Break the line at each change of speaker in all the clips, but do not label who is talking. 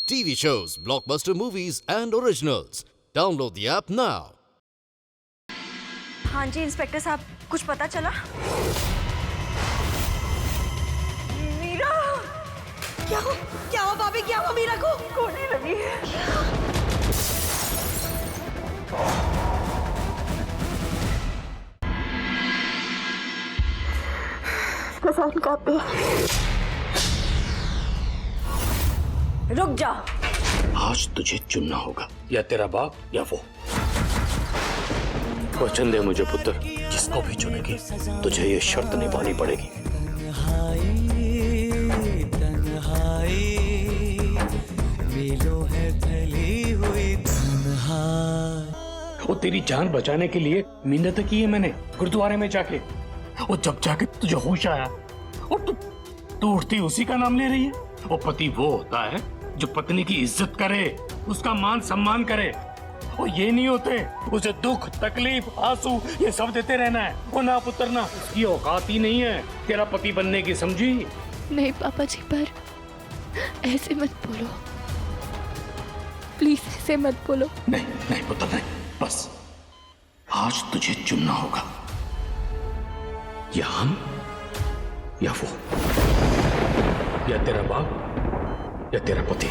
TV shows, blockbuster movies, and originals. Download the app now.
हाँ जी inspector साहब, कुछ पता चला? मीरा! क्या हुआ भाभी, क्या हुआ मीरा को? गोली लगी है। रुक जा।
आज तुझे चुनना होगा, या तेरा बाप या वो। वचन दे मुझे पुत्र, जिसको भी चुनेगी तुझे ये शर्त निभानी पड़ेगी। वो तेरी जान बचाने के लिए मिन्नत की है मैंने गुरुद्वारे में जाके। और जब जाके तुझे होश आया और तू उठती उसी का नाम ले रही है। वो पति वो होता है जो पत्नी की इज्जत करे, उसका मान सम्मान करे। वो ये नहीं होते, उसे दुख तकलीफ आंसू ये सब देते रहना है। वो ना पुत्र ना, उसकी औकात ही नहीं है तेरा पति बनने की, समझी?
नहीं पापा जी, पर ऐसे मत बोलो प्लीज, ऐसे मत बोलो।
नहीं नहीं पुत्र नहीं, बस आज तुझे चुनना होगा, या हम या वो, या तेरा बाप या तेरा पति।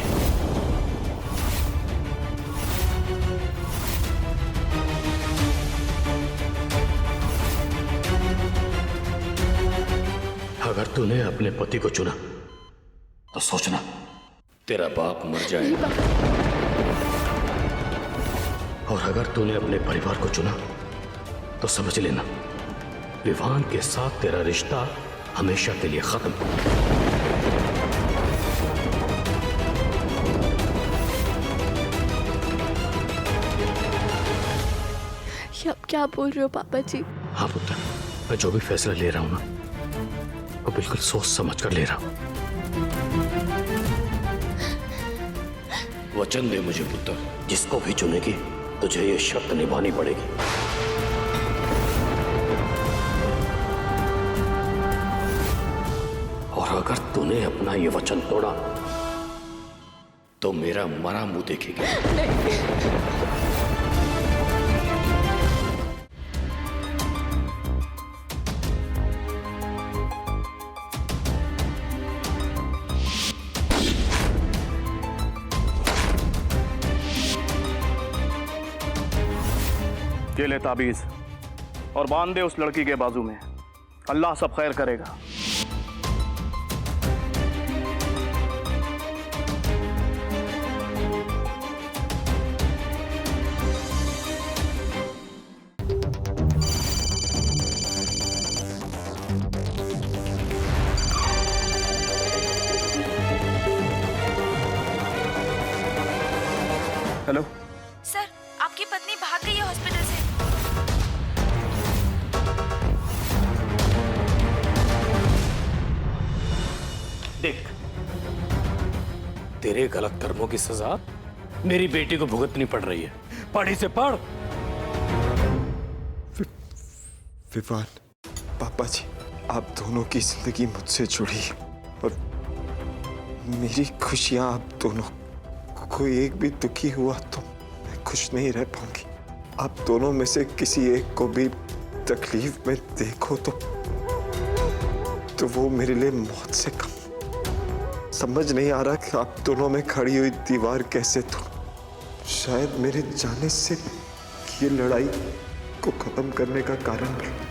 अगर तूने अपने पति को चुना तो सोचना तेरा बाप मर जाएगा, और अगर तूने अपने परिवार को चुना तो समझ लेना विवान के साथ तेरा रिश्ता हमेशा के लिए खत्म।
ये आप क्या बोल रहे हो पापा जी?
हाँ पुत्र, मैं जो भी फैसला ले रहा हूं ना, वो बिल्कुल सोच समझ कर ले रहा हूं। वचन दे मुझे पुत्र, जिसको भी चुनेगी तुझे ये शर्त निभानी पड़ेगी। और अगर तूने अपना ये वचन तोड़ा तो मेरा मरा मुंह देखेगी।
ये ले ताबीज और बांध दे उस लड़की के बाजू में। अल्लाह सब खैर करेगा। हेलो
सर, आपकी पत्नी भाग गई है हॉस्पिटल से।
देख, तेरे गलत कर्मों की सजा मेरी बेटी को भुगतनी पड़ रही है। पढ़ी से पढ़।
विवान, पापा जी, आप दोनों की जिंदगी मुझसे जुड़ी है और मेरी खुशियां आप दोनों, कोई एक भी दुखी हुआ तो मैं खुश नहीं रह पाऊंगी। आप दोनों में से किसी एक को भी तकलीफ में देखो तो वो मेरे लिए मौत से कम। समझ नहीं आ रहा कि आप दोनों में खड़ी हुई दीवार कैसे तोड़ूं। शायद मेरे जाने से ये लड़ाई को खत्म करने का कारण बने।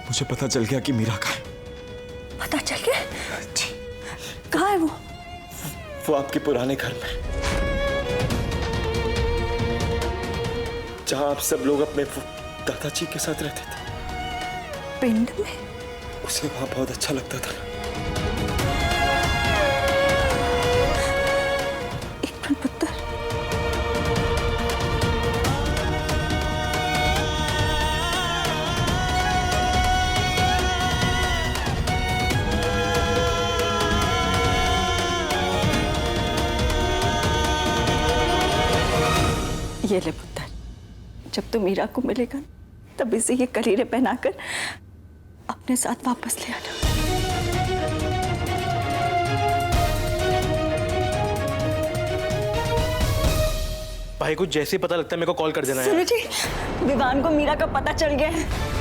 मुझे पता चल गया कि मीरा कहाँ है।
पता चल गया?
जी,
कहाँ है वो?
वो आपके पुराने घर में, जहां आप सब लोग अपने दादाजी के साथ रहते थे।
पिंड में?
उसे वहां बहुत अच्छा लगता था।
एक मिनट पुत्र, ये ले पुत्र, जब तू मीरा को मिलेगा तब इसे ये कलीरे पहनाकर अपने साथ वापस ले आना।
भाई कुछ जैसे ही पता लगता है मेरे को कॉल कर देना है।
सुनो जी, विवान को मीरा का पता चल गया है।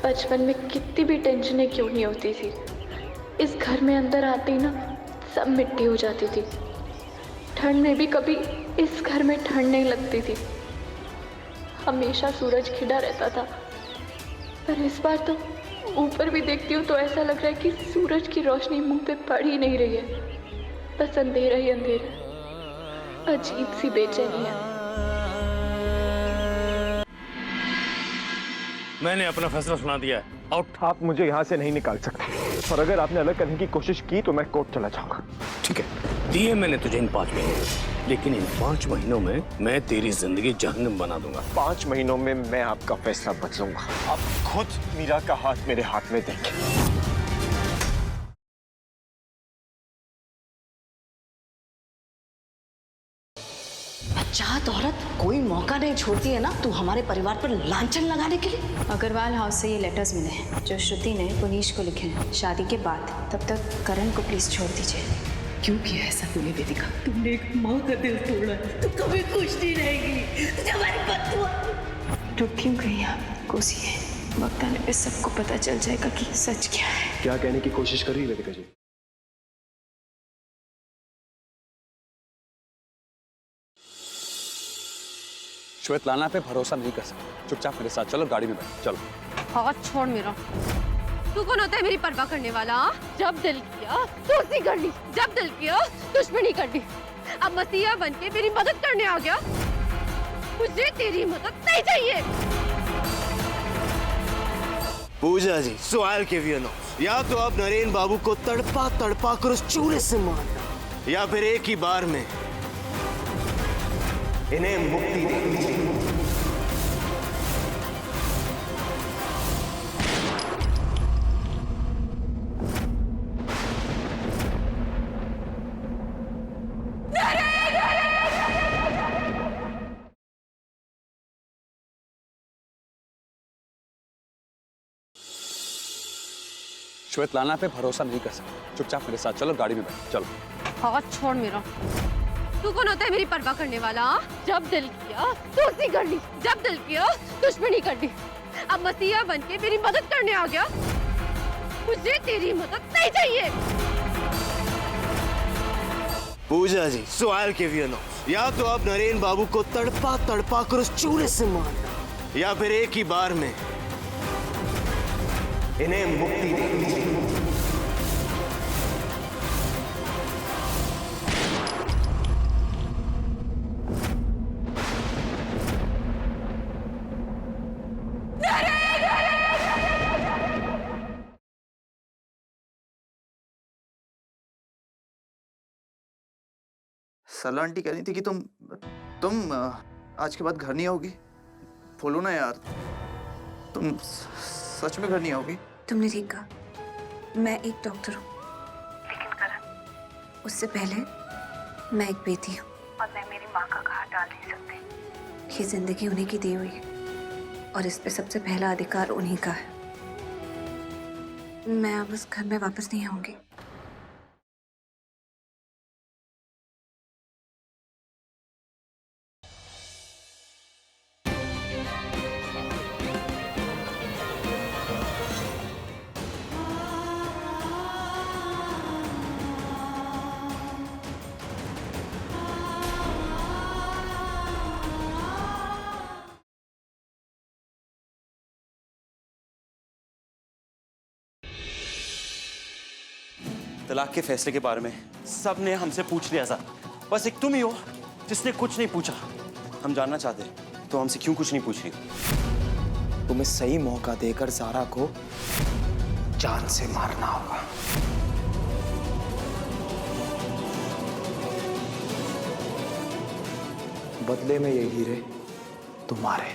बचपन में कितनी भी टेंशनें क्यों नहीं होती थी, इस घर में अंदर आते ही ना सब मिट्टी हो जाती थी। ठंड में भी कभी इस घर में ठंड नहीं लगती थी। हमेशा सूरज खिला रहता था, पर इस बार तो ऊपर भी देखती हूँ तो ऐसा लग रहा है कि सूरज की रोशनी मुंह पे पड़ ही नहीं रही है, बस अंधेरा ही अंधेरा। अजीब सी बेचैनी है।
मैंने अपना फैसला सुना दिया है। आउट।
आप मुझे यहाँ से नहीं निकाल सकते, और अगर आपने अलग करने की कोशिश की तो मैं कोर्ट चला जाऊंगा।
ठीक है, दिए मैंने तुझे इन 5 महीने, लेकिन इन 5 महीनों में मैं तेरी जिंदगी जहन्नम बना दूंगा।
5 महीनों में मैं आपका फैसला बदलूंगा। आप खुद मीरा का हाथ मेरे हाथ में देंगे।
चाहत औरत कोई मौका नहीं छोड़ती है ना, तू हमारे परिवार पर लांछन लगाने के लिए।
अग्रवाल हाउस से ये लेटर्स मिले हैं जो श्रुति ने पुनीश को लिखे हैं शादी के बाद। तब तक करण को प्लीज छोड़ दीजिए।
क्यों किया ऐसा तूने वेदिका? तुमने एक माँ का दिल तोड़ा, तू कभी खुश नहीं रहेगी, तुझे हमारी बददुआ।
रुक क्यों गई आप? कोसी वक्त आने पे सबको पता चल जाएगा कि सच क्या है।
क्या कहने की कोशिश कर रही है वेदिका जी?
श्वेतलाना पे भरोसा नहीं कर सकते। चुपचाप मेरे साथ चलो, गाड़ी में बैठ। चलो।
हाथ छोड़ मेरा। तू कौन होता है मेरी परवाह करने वाला? जब दिल किया दोस्ती कर ली, जब दिल किया दुश्मनी कर ली। अब मसीहा बन के मेरी मदद करने आ गया। मुझे तेरी मदद नहीं चाहिए।
पूजा जी, so I'll give you no. या तो आप नरेन बाबू को तड़पा तड़पा कर उस चूल्हे से मारना, या फिर एक ही बार में इन्हें मुक्ति दे दीजिए।
श्वेतलाना पे भरोसा नहीं कर सकते। चुपचाप मेरे साथ चलो, गाड़ी में बैठ। चलो।
हाथ छोड़ मेरा। तू कौन होता है मेरी परवाह करने वाला? जब दिल किया दोस्ती कर ली, जब दिल किया दुश्मनी कर ली। अब मसीहा बन के मेरी मदद करने आ गया। मुझे तेरी मदद नहीं चाहिए।
पूजा जी, so I'll give you no. या तो आप नरेन बाबू को तड़पा तड़पा कर उस चूल्हे से मारना, या फिर एक ही बार में इन्हें मुक्ति दे दीजिए।
सरला आंटी कह रही थी कि तुम आज के बाद घर नहीं आओगी। बोलो ना यार, तुम सच में घर नहीं आओगी?
तुमने ठीक कहा। मैं एक डॉक्टर हूँ, लेकिन करण उससे पहले मैं एक बेटी हूँ, और मैं मेरी माँ का घाव डाल नहीं सकती। ये जिंदगी उन्हीं की दी हुई है, और इस पे सबसे पहला अधिकार उन्हीं का है। मैं अब उस घर में वापस नहीं आऊंगी।
तलाक के फैसले के बारे में सबने हमसे पूछ लिया था, बस एक तुम ही हो जिसने कुछ नहीं पूछा। हम जानना चाहते तो हमसे क्यों कुछ नहीं पूछ रही?
तुम्हें सही मौका देकर ज़ारा को जान से मारना होगा। बदले में ये हीरे तुम्हारे।